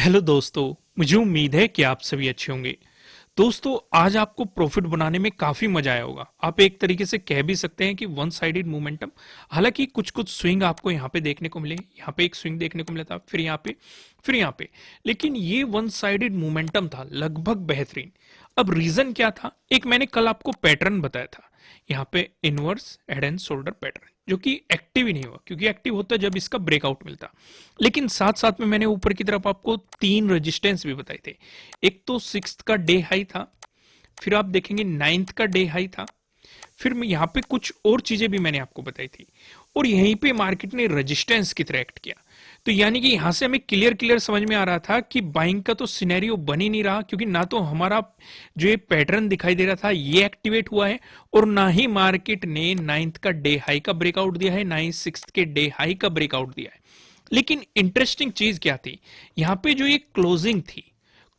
Hello दोस्तों। मुझे उम्मीद है कि आप सभी अच्छे होंगे। दोस्तों, आज आपको प्रॉफिट बनाने में काफी मजा आया होगा। आप एक तरीके से कह भी सकते हैं कि वन साइडेड मोमेंटम। हालांकि कुछ कुछ स्विंग आपको यहाँ पे देखने को मिले, यहाँ पे एक स्विंग देखने को मिला था, फिर यहाँ पे, फिर यहाँ पे। लेकिन ये वन साइडेड मोमेंटम था लगभग बेहतरीन। अब रीजन क्या था? एक मैंने कल आपको पैटर्न बताया था, यहाँ पे inverse head and shoulder pattern, जो कि एक्टिव ही नहीं हुआ, क्योंकि एक्टिव होता जब इसका ब्रेकआउट मिलता। लेकिन साथ साथ में मैंने ऊपर की तरफ आपको तीन रेजिस्टेंस भी बताए थे। एक तो सिक्स्थ का डे हाई था, फिर आप देखेंगे नाइन्थ का डे हाई था, फिर मैं यहाँ पे कुछ और चीजें भी मैंने आपको बताई थी, और यहीं पे मार्केट ने रेजिस्टेंस की तरह एक्ट किया। तो यानी कि यहां से हमें क्लियर क्लियर समझ में आ रहा था कि बाइंग का तो सिनेरियो बन ही नहीं रहा, क्योंकि ना तो हमारा जो ये पैटर्न दिखाई दे रहा था ये एक्टिवेट हुआ है, और ना ही मार्केट ने नाइन्थ का डे हाई का ब्रेकआउट दिया है, ना ही सिक्स्थ के डे हाई का ब्रेकआउट दिया है। लेकिन इंटरेस्टिंग चीज क्या थी, यहां पे जो ये क्लोजिंग थी,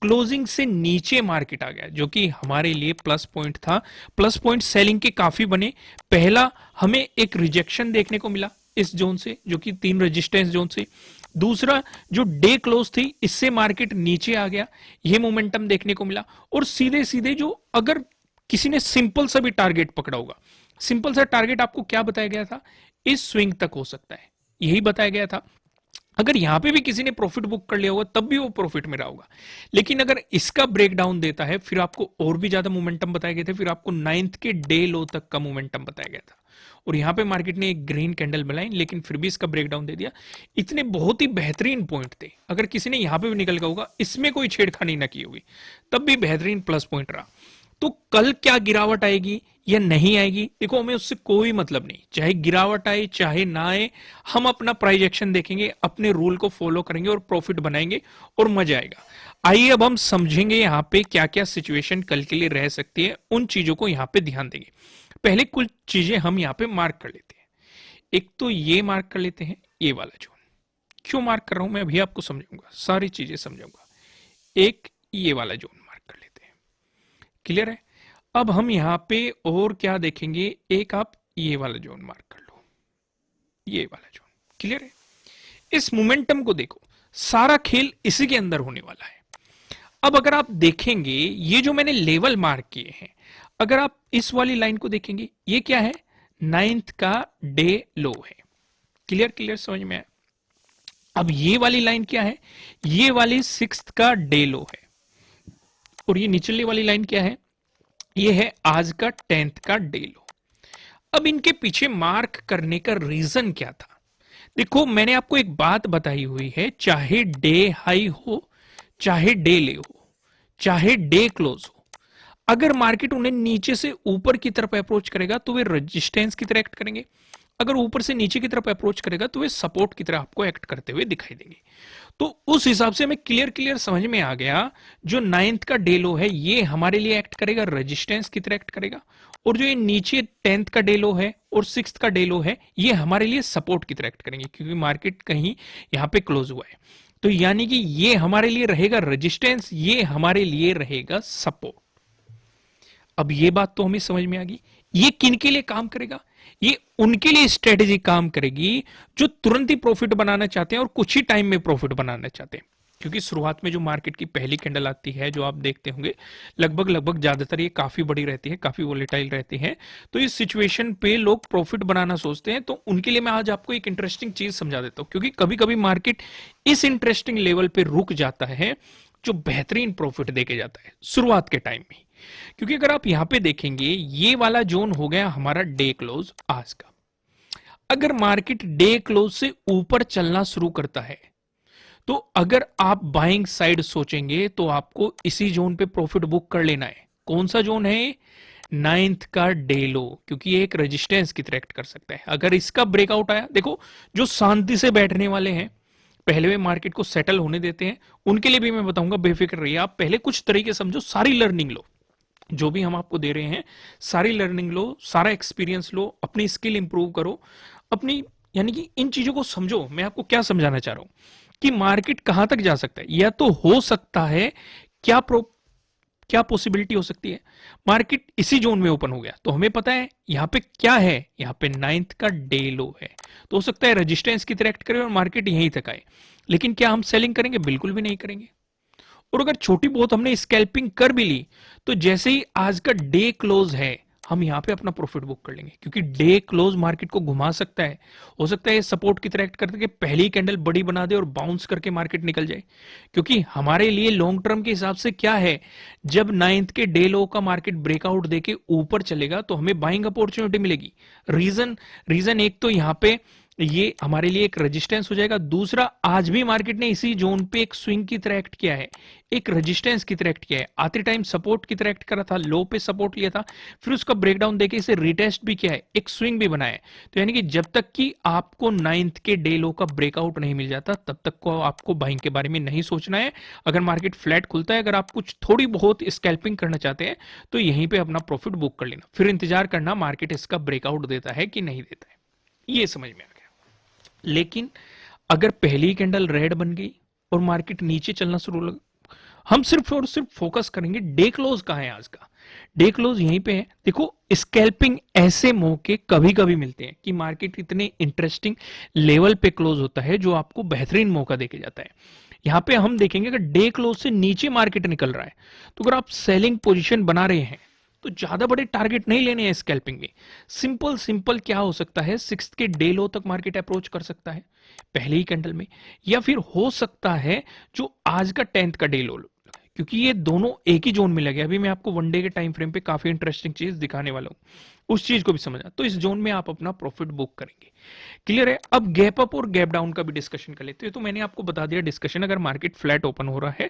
क्लोजिंग से नीचे मार्केट आ गया, जो कि हमारे लिए प्लस पॉइंट था। प्लस पॉइंट सेलिंग के काफी बने। पहला, हमें एक रिजेक्शन देखने को मिला इस जोन से, जो कि तीन रेजिस्टेंस जोन से। दूसरा, जो डे क्लोज थी, इससे मार्केट नीचे आ गया, यह मोमेंटम देखने को मिला। और सीधे सीधे जो, अगर किसी ने सिंपल सा भी टारगेट पकड़ा होगा, सिंपल सा टारगेट आपको क्या बताया गया था? इस स्विंग तक हो सकता है, यही बताया गया था। अगर यहां पे भी किसी ने प्रॉफिट बुक कर लिया होगा तब भी वो प्रॉफिट में रहा होगा। लेकिन अगर इसका ब्रेकडाउन देता है, फिर आपको और भी ज्यादा मोमेंटम बताए गए थे, फिर आपको नाइन्थ के डे लो तक का मोमेंटम बताया गया था। और यहां पे मार्केट ने एक ग्रीन कैंडल बनाई, लेकिन फिर भी इसका ब्रेकडाउन दे दिया। इतने बहुत ही बेहतरीन पॉइंट थे। अगर किसी ने यहां पे भी निकल गया होगा, इसमें कोई छेड़खानी ना की होगी, तब भी बेहतरीन प्लस पॉइंट रहा। तो कल क्या गिरावट आएगी या नहीं आएगी, देखो हमें उससे कोई मतलब नहीं। चाहे गिरावट आए चाहे ना आए, हम अपना प्राइस एक्शन देखेंगे, अपने रूल को फॉलो करेंगे और प्रॉफिट बनाएंगे, और मजा आएगा। आइए अब हम समझेंगे यहाँ पे क्या क्या सिचुएशन कल के लिए रह सकती है, उन चीजों को यहाँ पे ध्यान देंगे। पहले कुछ चीजें हम यहाँ पे मार्क कर लेते हैं। एक तो ये मार्क कर लेते हैं, ये वाला जोन। क्यों मार्क कर रहा हूं मैं अभी आपको समझाऊंगा, सारी चीजें समझाऊंगा। एक ये वाला जोन मार्क कर लेते हैं, क्लियर है? अब हम यहां पे और क्या देखेंगे, एक आप ये वाला जोन मार्क कर लो, ये वाला जोन, क्लियर है? इस मोमेंटम को देखो, सारा खेल इसी के अंदर होने वाला है। अब अगर आप देखेंगे, ये जो मैंने लेवल मार्क किए हैं, अगर आप इस वाली लाइन को देखेंगे, ये क्या है? नाइन्थ का डे लो है। क्लियर क्लियर समझ में आया? अब ये वाली लाइन क्या है? ये वाली सिक्स्थ का डे लो है। और ये निचली वाली लाइन क्या है? ये है आज का टेंथ का डे लो। अब इनके पीछे मार्क करने का रीजन क्या था? देखो, मैंने आपको एक बात बताई हुई है, चाहे डे हाई हो, चाहे डे ले हो, चाहे डे क्लोज हो, अगर मार्केट उन्हें नीचे से ऊपर की तरफ अप्रोच करेगा तो वे रेजिस्टेंस की तरह एक्ट करेंगे। अगर ऊपर से नीचे की तरफ अप्रोच करेगा तो वे सपोर्ट की तरह आपको एक्ट करते हुए दिखाई देंगे। तो उस हिसाब से हमें क्लियर क्लियर समझ में आ गया, जो नाइन्थ का डे लो है ये हमारे लिए एक्ट करेगा, रेजिस्टेंस की तरह एक्ट करेगा। और जो ये नीचे टेंथ का डे लो है और सिक्स्थ का डे लो है, ये हमारे लिए सपोर्ट की तरह एक्ट करेंगे, क्योंकि मार्केट कहीं यहां पे क्लोज हुआ है। तो यानी कि ये हमारे लिए रहेगा रेजिस्टेंस, ये हमारे लिए रहेगा सपोर्ट। अब ये बात तो हमें समझ में आ गई। ये किन के लिए काम करेगा? ये उनके लिए स्ट्रेटेजी काम करेगी जो तुरंत ही प्रॉफिट बनाना चाहते हैं और कुछ ही टाइम में प्रॉफिट बनाना चाहते हैं। क्योंकि शुरुआत में जो मार्केट की पहली कैंडल आती है, जो आप देखते होंगे, लगभग लगभग ज्यादातर ये काफी बड़ी रहती है, काफी वोलेटाइल रहती है। तो इस सिचुएशन पे लोग प्रॉफिट बनाना सोचते हैं। तो उनके लिए मैं आज आपको एक इंटरेस्टिंग चीज समझा देता हूं, क्योंकि कभी कभी मार्केट इस इंटरेस्टिंग लेवल पे रुक जाता है, जो बेहतरीन प्रॉफिट देके जाता है शुरुआत के टाइम में। क्योंकि अगर आप यहां पे देखेंगे, ये वाला जोन हो गया हमारा डे क्लोज आज का। अगर मार्केट डे क्लोज से ऊपर चलना शुरू करता है, तो अगर आप बाइंग साइड सोचेंगे तो आपको इसी जोन पे प्रॉफिट बुक कर लेना है। कौन सा जोन है? नाइन्थ का डे लो, क्योंकि ये एक रेजिस्टेंस की तरह एक्ट कर सकता है। अगर इसका ब्रेकआउट आया, देखो, जो शांति से बैठने वाले हैं, पहले वे मार्केट को सेटल होने देते हैं, उनके लिए भी मैं बताऊंगा, बेफिक्र रहिए। आप पहले कुछ तरीके समझो, सारी लर्निंग लो, जो भी हम आपको दे रहे हैं, सारी लर्निंग लो, सारा एक्सपीरियंस लो, अपनी स्किल इंप्रूव करो, अपनी, यानी कि इन चीजों को समझो। मैं आपको क्या समझाना चाह रहा हूं कि मार्केट कहां तक जा सकता है, या तो हो सकता है क्या क्या पॉसिबिलिटी हो सकती है? मार्केट इसी जोन में ओपन हो गया तो हमें पता है यहाँ पे क्या है, यहाँ पे नाइन्थ का डे लो है, तो हो सकता है रेजिस्टेंस की तरह एक्ट करे और मार्केट यहीं तक आए। लेकिन क्या हम सेलिंग करेंगे? बिल्कुल भी नहीं करेंगे। और अगर छोटी बहुत हमने स्कैल्पिंग कर भी ली तो जैसे ही आज का डे क्लोज है हम यहां पे अपना प्रॉफिट बुक कर लेंगे, क्योंकि डे क्लोज मार्केट को घुमा सकता है। हो सकता है सपोर्ट की तरह एक्ट करके पहली कैंडल बड़ी बना दे और बाउंस करके मार्केट निकल जाए। क्योंकि हमारे लिए लॉन्ग टर्म के हिसाब से क्या है, जब नाइन्थ के डे लो का मार्केट ब्रेकआउट देके ऊपर चलेगा तो हमें बाइंग अपॉर्चुनिटी मिलेगी। रीजन रीजन एक तो यहां पे ये हमारे लिए एक रेजिस्टेंस हो जाएगा, दूसरा आज भी मार्केट ने इसी जोन पे एक स्विंग की तरह एक्ट किया है, एक रेजिस्टेंस की तरह एक्ट किया है, आते टाइम सपोर्ट की तरह एक्ट करा था, लो पे सपोर्ट लिया था, फिर उसका ब्रेकडाउन देके इसे रिटेस्ट भी किया है, एक स्विंग भी बनाया है। तो यानी कि जब तक कि आपको नाइन्थ के डे लो का ब्रेकआउट नहीं मिल जाता तब तक को आपको बाइंग के बारे में नहीं सोचना है। अगर मार्केट फ्लैट खुलता है, अगर आप कुछ थोड़ी बहुत स्कैल्पिंग करना चाहते हैं तो यहीं पे अपना प्रॉफिट बुक कर लेना, फिर इंतजार करना मार्केट इसका ब्रेकआउट देता है कि नहीं देता है। ये समझ में आ गया। लेकिन अगर पहली कैंडल रेड बन गई और मार्केट नीचे चलना शुरू लगा, हम सिर्फ और सिर्फ फोकस करेंगे डे क्लोज कहां है आज का। डे क्लोज यहीं पे है। देखो स्कैल्पिंग ऐसे मौके कभी कभी मिलते हैं कि मार्केट इतने इंटरेस्टिंग लेवल पे क्लोज होता है जो आपको बेहतरीन मौका देके जाता है। यहां पे हम देखेंगे अगर डे क्लोज से नीचे मार्केट निकल रहा है तो अगर आप सेलिंग पोजीशन बना रहे हैं तो ज्यादा बड़े टारगेट नहीं लेने हैं स्कैल्पिंग में। सिंपल सिंपल क्या हो सकता है, सिक्स्थ के डे लो तक मार्केट अप्रोच कर सकता है पहले ही कैंडल में, या फिर हो सकता है जो आज का 10th का डे लो, क्योंकि ये दोनों एक ही जोन में लगे। अभी मैं आपको वन डे के टाइम फ्रेम पे काफी इंटरेस्टिंग चीज दिखाने वाला हूं, उस चीज को भी समझना। तो इस जोन में आप अपना प्रॉफिट बुक करेंगे। क्लियर है? अब गैप अप और गैप डाउन का भी डिस्कशन कर लेते हैं। तो मैंने आपको बता दिया डिस्कशन, अगर मार्केट फ्लैट ओपन हो रहा है,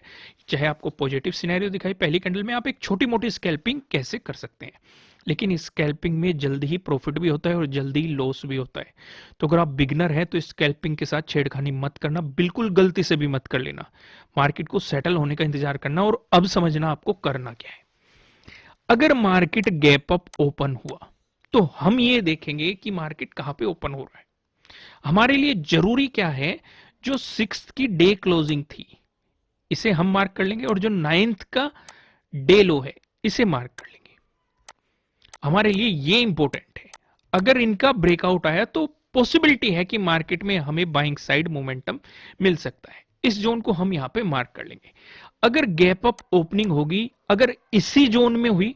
चाहे आपको पॉजिटिव सिनेरियो दिखाई पहली कैंडल में, आप एक छोटी मोटी स्कैल्पिंग कैसे कर सकते हैं। लेकिन स्कैल्पिंग में जल्दी ही प्रॉफिट भी होता है और जल्दी लॉस भी होता है। तो अगर आप बिगनर हैं तो स्कैल्पिंग के साथ छेड़खानी मत करना, बिल्कुल गलती से भी मत कर लेना। मार्केट को सेटल होने का इंतजार करना और अब समझना आपको करना क्या है। अगर मार्केट गैप अप ओपन हुआ तो हम ये देखेंगे कि मार्केट कहां पे ओपन हो रहा है। हमारे लिए जरूरी क्या है, जो सिक्स्थ की डे क्लोजिंग थी इसे हम मार्क कर लेंगे और जो नाइन्थ का डे लो है इसे मार्क कर लेंगे। हमारे लिए ये इंपॉर्टेंट है। अगर इनका ब्रेकआउट आया तो पॉसिबिलिटी है कि मार्केट में हमें बाइंग साइड मोमेंटम मिल सकता है। इस जोन को हम यहां पे मार्क कर लेंगे। अगर गैप अप ओपनिंग होगी, अगर इसी जोन में हुई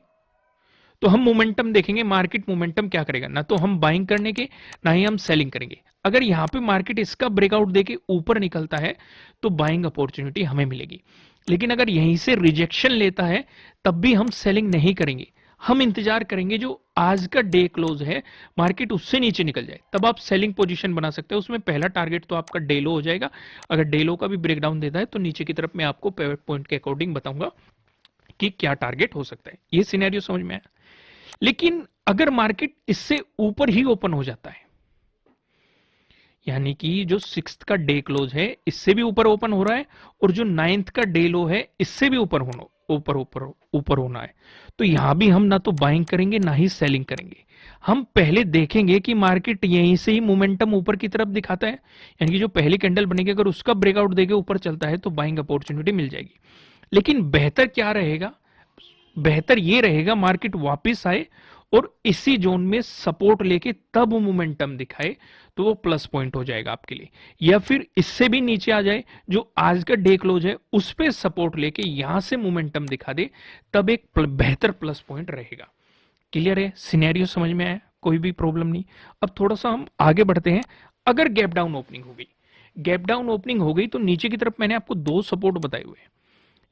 तो हम मोमेंटम देखेंगे, मार्केट मोमेंटम क्या करेगा, ना तो हम बाइंग करने के ना ही हम सेलिंग करेंगे। अगर यहां पे मार्केट इसका ब्रेकआउट देके ऊपर निकलता है तो बाइंग अपॉर्चुनिटी हमें मिलेगी। लेकिन अगर यहीं से रिजेक्शन लेता है तब भी हम सेलिंग नहीं करेंगे, हम इंतजार करेंगे जो आज का डे क्लोज है मार्केट उससे नीचे निकल जाए, तब आप सेलिंग पोजीशन बना सकते हैं। उसमें पहला टारगेट तो आपका डे लो हो जाएगा। अगर डे लो का भी ब्रेकडाउन देता है तो नीचे की तरफ मैं आपको पिवट पॉइंट के अकॉर्डिंग बताऊंगा कि क्या टारगेट हो सकता है। ये सिनेरियो समझ में आया। लेकिन अगर मार्केट इससे ऊपर ही ओपन हो जाता है, यानी कि जो सिक्स्थ का डे क्लोज है इससे भी ऊपर ओपन हो रहा है और जो नाइन्थ का डे लो है इससे भी ऊपर होना ऊपर ऊपर ऊपर होना है, तो यहां भी हम ना तो बाइंग करेंगे ना ही सेलिंग करेंगे। हम पहले देखेंगे कि मार्केट यहीं से ही मोमेंटम ऊपर की तरफ दिखाता है, यानी कि जो पहली कैंडल बनेगी अगर उसका ब्रेकआउट देके ऊपर चलता है तो बाइंग अपॉर्चुनिटी मिल जाएगी। लेकिन बेहतर क्या रहेगा, बेहतर ये रहेगा मार्केट वापस आए और इसी जोन में सपोर्ट लेके तब मोमेंटम दिखाए तो वो प्लस पॉइंट हो जाएगा आपके लिए। या फिर इससे भी नीचे आ जाए, जो आज का डे क्लोज है उस पे सपोर्ट लेके यहां से मोमेंटम दिखा दे, तब एक बेहतर प्लस पॉइंट रहेगा। क्लियर है? सिनेरियो समझ में आया? कोई भी प्रॉब्लम नहीं। अब थोड़ा सा हम आगे बढ़ते हैं। अगर गैप डाउन ओपनिंग हो गई, गैप डाउन ओपनिंग हो गई तो नीचे की तरफ मैंने आपको दो सपोर्ट बताए हुए हैं।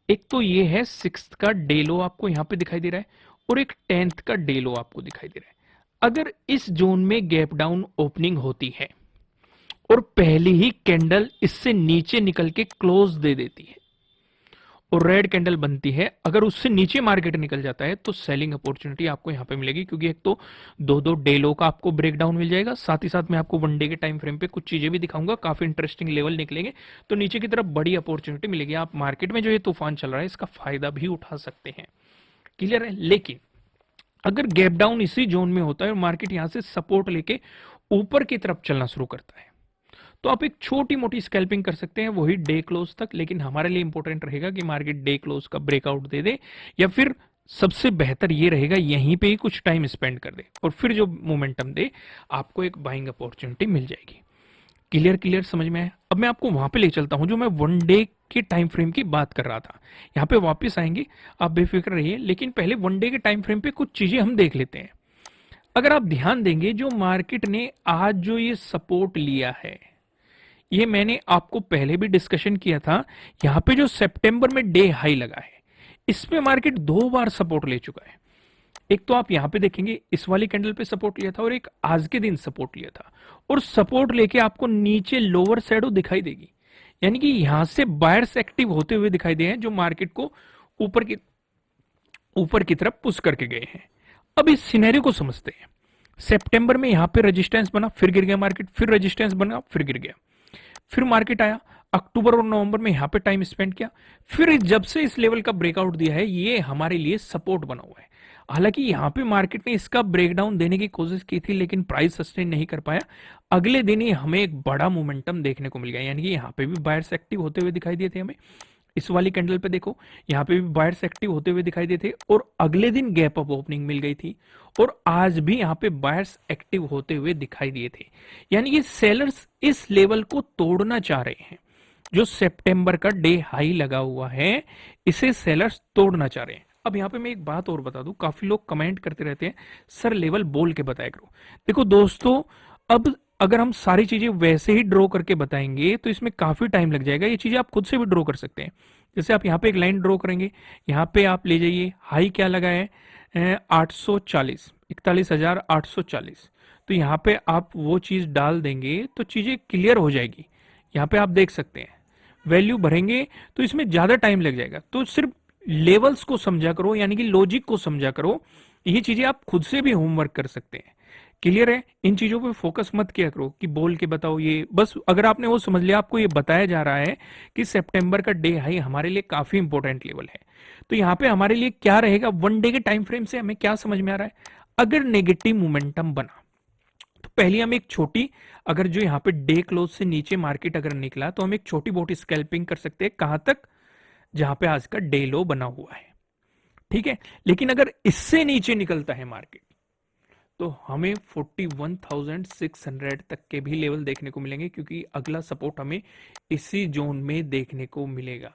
एक तो ये है सिक्स्थ का डे लो आपको यहां पे दिखाई दे रहा है और एक 10th का डे लो आपको दिखाई दे रहा है। अगर इस जोन में गैप डाउन ओपनिंग होती है और पहली ही कैंडल इससे नीचे निकल के क्लोज दे देती है और रेड कैंडल बनती है, अगर उससे नीचे मार्केट निकल जाता है तो सेलिंग अपॉर्चुनिटी आपको यहां पे मिलेगी, क्योंकि एक तो दो दो डे लो का आपको ब्रेकडाउन मिल जाएगा, साथ ही साथ मैं आपको वन डे के टाइम फ्रेम पे कुछ चीजें भी दिखाऊंगा, काफी इंटरेस्टिंग लेवल निकलेंगे, तो नीचे की तरफ बड़ी अपॉर्चुनिटी मिलेगी। आप मार्केट में जो ये तूफान चल रहा है इसका फायदा भी उठा सकते हैं। क्लियर है? लेकिन अगर गैप डाउन इसी जोन में होता है और मार्केट यहां से सपोर्ट लेके ऊपर की तरफ चलना शुरू करता है तो आप एक छोटी मोटी स्कैल्पिंग कर सकते हैं, वही डे क्लोज तक। लेकिन हमारे लिए इंपॉर्टेंट रहेगा कि मार्केट डे क्लोज का ब्रेकआउट दे दे, या फिर सबसे बेहतर ये रहेगा यहीं पे ही कुछ टाइम स्पेंड कर दे और फिर जो मोमेंटम दे आपको एक बाइंग अपॉर्चुनिटी मिल जाएगी। क्लियर क्लियर समझ में आया? अब मैं आपको वहां पे ले चलता हूं जो मैं वन डे के टाइम फ्रेम की बात कर रहा था। यहाँ पे वापस आएंगे, आप बेफिक्र रहिए, लेकिन पहले वन डे के टाइम फ्रेम पे कुछ चीजें हम देख लेते हैं। अगर आप ध्यान देंगे, जो मार्केट ने आज जो ये सपोर्ट लिया है, ये मैंने आपको पहले भी डिस्कशन किया था। यहाँ पे जो सितंबर में डे हाई लगा है, इसमें मार्केट 2 बार सपोर्ट ले चुका है। एक तो आप यहां पे देखेंगे इस वाली कैंडल पे सपोर्ट लिया था, और एक आज के दिन सपोर्ट लिया था, और सपोर्ट लेके आपको नीचे लोअर शैडो दिखाई देगी, यानी कि यहां से बायर्स एक्टिव होते हुए दिखाई दे हैं, जो मार्केट को ऊपर की तरफ पुश करके गए हैं। अब इस सिनेरियो को समझते हैं। सितंबर में यहां पे रेजिस्टेंस बना, फिर गिर गया मार्केट, फिर रेजिस्टेंस बना, फिर गिर गया, फिर मार्केट आया। अक्टूबर और नवंबर में यहां पे टाइम स्पेंड किया, फिर जब से इस लेवल का ब्रेकआउट दिया है, ये हमारे लिए सपोर्ट बना हुआ है। हालांकि यहां पे मार्केट ने इसका ब्रेकडाउन देने की कोशिश की थी, लेकिन प्राइस सस्टेन नहीं कर पाया। अगले दिन ही हमें एक बड़ा मोमेंटम देखने को मिल गया, यानी कि यहां पे भी बायर्स एक्टिव होते हुए दिखाई दिए थे हमें। इस वाली कैंडल पे देखो, यहां पे भी बायर्स एक्टिव होते हुए दिखाई दिए थे, और अगले दिन गैप अप ओपनिंग मिल गई थी, और आज भी यहां पे बायर्स एक्टिव होते हुए दिखाई दिए थे। यानी कि सेलर्स इस लेवल को तोड़ना चाह रहे हैं। जो सितंबर का डे हाई लगा हुआ है, इसे सेलर्स तोड़ना चाह रहे हैं। अब यहाँ पे मैं एक बात और बता दूं, काफी लोग कमेंट करते रहते हैं सर लेवल बोल के बताया करो। देखो दोस्तों, अब अगर हम सारी चीजें वैसे ही ड्रॉ करके बताएंगे तो इसमें काफी टाइम लग जाएगा। ये चीजें आप खुद से भी ड्रॉ कर सकते हैं। जैसे आप यहाँ पे एक लाइन ड्रॉ करेंगे, यहाँ पे आप ले जाइए, हाई क्या लगा है 840, 41,840। तो यहाँ पे आप वो चीज डाल देंगे तो चीजें क्लियर हो जाएगी। यहाँ पे आप देख सकते हैं वैल्यू भरेंगे तो इसमें ज्यादा टाइम लग जाएगा। तो सिर्फ लेवल्स को समझा करो, यानी कि लॉजिक को समझा करो। ये चीजें आप खुद से भी होमवर्क कर सकते हैं। क्लियर है? इन चीजों पे फोकस मत किया करो कि बोल के बताओ। ये बस अगर आपने वो समझ लिया, आपको ये बताया जा रहा है कि सितंबर का डे हाई हमारे लिए काफी इंपॉर्टेंट लेवल है। तो यहाँ पे हमारे लिए क्या रहेगा, वन डे के टाइम फ्रेम से हमें क्या समझ में आ रहा है? अगर नेगेटिव मोमेंटम बना तो पहले हम एक छोटी, अगर जो यहाँ पे डे क्लोज से नीचे मार्केट अगर निकला तो हम एक छोटी मोटी स्कैल्पिंग कर सकते हैं। कहां तक? जहां पे आज का डे लो बना हुआ है, ठीक है। लेकिन अगर इससे नीचे निकलता है मार्केट तो हमें 41,600 तक के भी लेवल देखने को मिलेंगे, क्योंकि अगला सपोर्ट हमें इसी जोन में देखने को मिलेगा।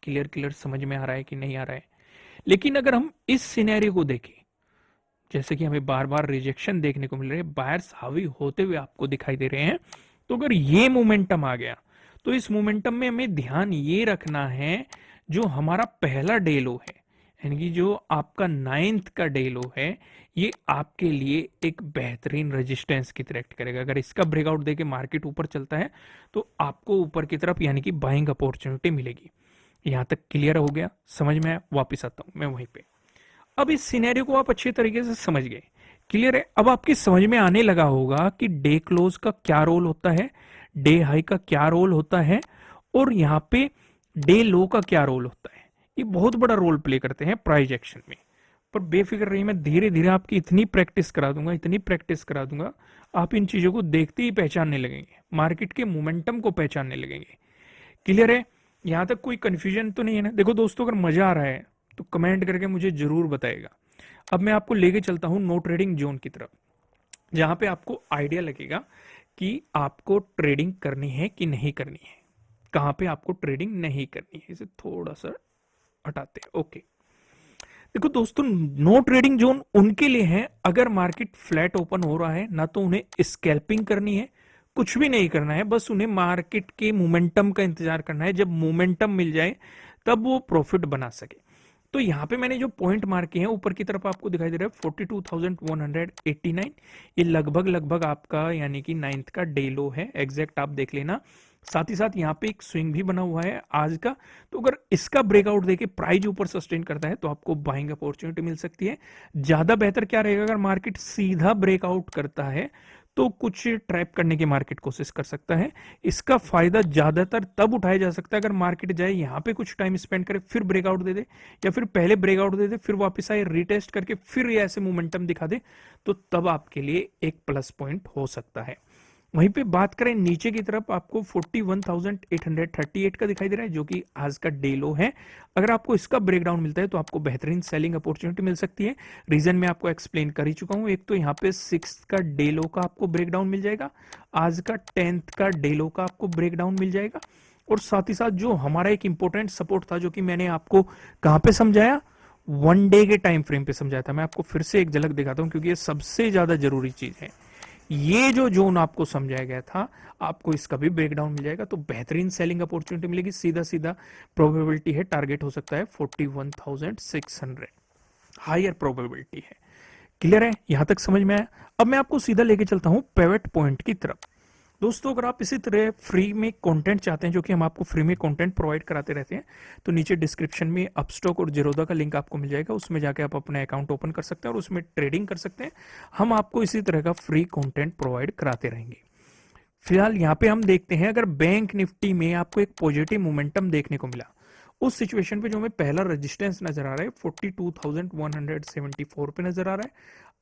क्लियर क्लियर समझ में आ रहा है कि नहीं आ रहा है? लेकिन अगर हम इस सिनेरियो को देखें, जैसे कि हमें बार बार रिजेक्शन देखने को मिल रहे हैं, बायर्स हावी होते हुए आपको दिखाई दे रहे हैं, तो अगर ये मोमेंटम आ गया तो इस मोमेंटम में हमें ध्यान ये रखना है, जो हमारा पहला डे लो है, यानी कि जो आपका 9th का डे लो है, ये आपके लिए एक बेहतरीन रेजिस्टेंस की तरह एक्ट करेगा। अगर इसका ब्रेकआउट देके मार्केट ऊपर चलता है तो आपको ऊपर की तरफ यानी कि बाइंग अपॉर्चुनिटी मिलेगी। यहां तक क्लियर हो गया? समझ में आया? वापिस आता हूं मैं वहीं पे। अब इस सिनेरियो को आप अच्छे तरीके से समझ गए। क्लियर है? अब आपकी समझ में आने लगा होगा कि डे क्लोज का क्या रोल होता है, डे हाई का क्या रोल होता है, और यहाँ पे डे लो का क्या रोल होता है। ये बहुत बड़ा रोल प्ले करते हैं प्राइस एक्शन में। पर बेफिक्र रहिए, मैं धीरे धीरे आपकी इतनी प्रैक्टिस करा दूंगा, इतनी प्रैक्टिस करा दूंगा, आप इन चीजों को देखते ही पहचानने लगेंगे, मार्केट के मोमेंटम को पहचानने लगेंगे। क्लियर है? यहां तक कोई कंफ्यूजन तो नहीं है ना? देखो दोस्तों, अगर मजा आ रहा है तो कमेंट करके मुझे जरूर बताएगा। अब मैं आपको लेके चलता हूं नो ट्रेडिंग जोन की तरफ, जहां पे आपको आइडिया लगेगा कि आपको ट्रेडिंग करनी है कि नहीं करनी है, कहां पे आपको ट्रेडिंग नहीं करनी है। इसे थोड़ा सा हटाते हैं। ओके, देखो दोस्तों, नो ट्रेडिंग जोन उनके लिए है अगर मार्केट फ्लैट ओपन हो रहा है ना, तो उन्हें स्कैल्पिंग करनी है, कुछ भी नहीं करना है, बस उन्हें मार्केट के मोमेंटम का इंतजार करना है। जब मोमेंटम मिल जाए तब वो प्रॉफिट बना सके। तो यहाँ पे मैंने जो पॉइंट मार्क किए हैं ऊपर की तरफ आपको दिखाई दे रहा है 42,189, ये लगभग लगभग आपका यानी कि 9th का डे लो है, एग्जैक्ट आप देख लेना। साथ ही साथ यहाँ पे एक स्विंग भी बना हुआ है आज का। तो अगर इसका ब्रेकआउट देके प्राइस ऊपर सस्टेन करता है तो आपको बाइंग अपॉर्चुनिटी मिल सकती है। ज्यादा बेहतर क्या रहेगा, अगर मार्केट सीधा ब्रेकआउट करता है तो कुछ ट्रैप करने की मार्केट कोशिश कर सकता है। इसका फायदा ज्यादातर तब उठाया जा सकता है अगर मार्केट जाए यहाँ पे कुछ टाइम स्पेंड करे, फिर ब्रेकआउट दे दे, या फिर पहले ब्रेकआउट दे दे फिर वापस आए रीटेस्ट करके फिर ये ऐसे मोमेंटम दिखा दे, तो तब आपके लिए एक प्लस पॉइंट हो सकता है। वहीं पे बात करें नीचे की तरफ आपको 41,838 का दिखाई दे रहा है जो कि आज का डे लो है। अगर आपको इसका ब्रेकडाउन मिलता है तो आपको बेहतरीन सेलिंग अपॉर्चुनिटी मिल सकती है। रीजन मैं आपको एक्सप्लेन कर ही चुका हूं। एक तो यहाँ पे 6 का डे लो का आपको ब्रेकडाउन मिल जाएगा, आज का 10th का डे लो का आपको ब्रेकडाउन मिल जाएगा, और साथ ही साथ जो हमारा एक इंपॉर्टेंट सपोर्ट था जो कि मैंने आपको कहां पे समझाया, 1 डे के टाइम फ्रेम पे समझाया था। मैं आपको फिर से एक झलक दिखाता हूं क्योंकि ये सबसे ज्यादा जरूरी चीज है। ये जो जोन आपको समझाया गया था, आपको इसका भी ब्रेकडाउन मिल जाएगा तो बेहतरीन सेलिंग अपॉर्चुनिटी मिलेगी। सीधा सीधा प्रोबेबिलिटी है, टारगेट हो सकता है 41,600, हायर प्रोबेबिलिटी है। क्लियर है, यहां तक समझ में आया। अब मैं आपको सीधा लेके चलता हूं पिवट पॉइंट की तरफ। दोस्तों अगर आप इसी तरह फ्री में कंटेंट चाहते हैं, जो कि हम आपको फ्री में कंटेंट प्रोवाइड कराते रहते हैं, तो नीचे डिस्क्रिप्शन में अपस्टॉक और जीरोधा का लिंक आपको मिल जाएगा। उसमें जाके आप अपना अकाउंट ओपन कर सकते हैं और उसमें ट्रेडिंग कर सकते हैं। हम आपको इसी तरह का फ्री कंटेंट प्रोवाइड कराते रहेंगे। फिलहाल यहाँ पे हम देखते हैं, अगर बैंक निफ्टी में आपको एक पॉजिटिव मोमेंटम देखने को मिला, उस सिचुएशन पे जो हमें पहला रेजिस्टेंस नजर आ रहा है 42,174 पे नजर आ रहा है।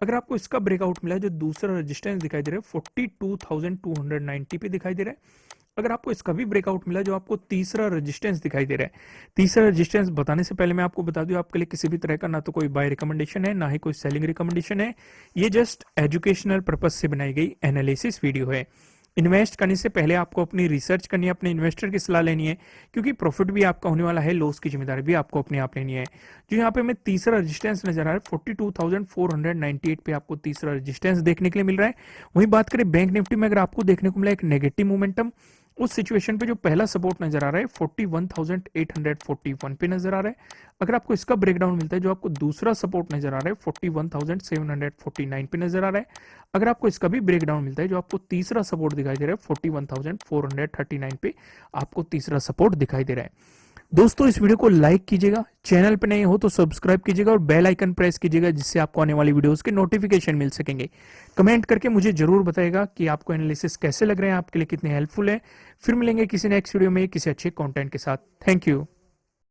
अगर आपको इसका ब्रेकआउट मिला है, जो दूसरा रेजिस्टेंस दिखाई दे रहा है 42,290 पे दिखाई दे रहा है। अगर आपको इसका भी ब्रेकआउट मिला, जो आपको तीसरा रेजिस्टेंस दिखाई दे रहा है। तीसरा रेजिस्टेंस बताने से पहले मैं आपको बता दूं, आपके लिए किसी भी तरह का ना तो कोई बाय रिकमेंडेशन है, ना ही कोई सेलिंग रिकमेंडेशन है। ये जस्ट एजुकेशनल पर्पज से बनाई गई एनालिसिस वीडियो है। इन्वेस्ट करने से पहले आपको अपनी रिसर्च करनी है, अपने इन्वेस्टर की सलाह लेनी है, क्योंकि प्रॉफिट भी आपका होने वाला है, लॉस की जिम्मेदारी भी आपको अपने आप लेनी है। जो यहाँ पे हमें तीसरा रेजिस्टेंस नजर आ रहा है 42,498 पे आपको तीसरा रेजिस्टेंस देखने के लिए मिल रहा है। वहीं बात करें बैंक निफ्टी में, अगर आपको देखने को मिला एक नेगेटिव मोमेंटम, उस सिचुएशन पे जो पहला सपोर्ट नजर आ रहा है 41,841 पे नजर आ रहा है। अगर आपको इसका ब्रेकडाउन मिलता है, जो आपको दूसरा सपोर्ट नजर आ रहा है 41,749 पे नजर आ रहा है। अगर आपको इसका भी ब्रेकडाउन मिलता है, जो आपको तीसरा सपोर्ट दिखाई दे रहा है 41,439 पे आपको तीसरा सपोर्ट दिखाई दे रहा है। दोस्तों इस वीडियो को लाइक कीजिएगा, चैनल पे नए हो तो सब्सक्राइब कीजिएगा और बेल आइकन प्रेस कीजिएगा, जिससे आपको आने वाली वीडियोस के नोटिफिकेशन मिल सकेंगे। कमेंट करके मुझे जरूर बताइएगा कि आपको एनालिसिस कैसे लग रहे हैं, आपके लिए कितने हेल्पफुल है। फिर मिलेंगे किसी नेक्स्ट वीडियो में किसी अच्छे कंटेंट के साथ। Thank you.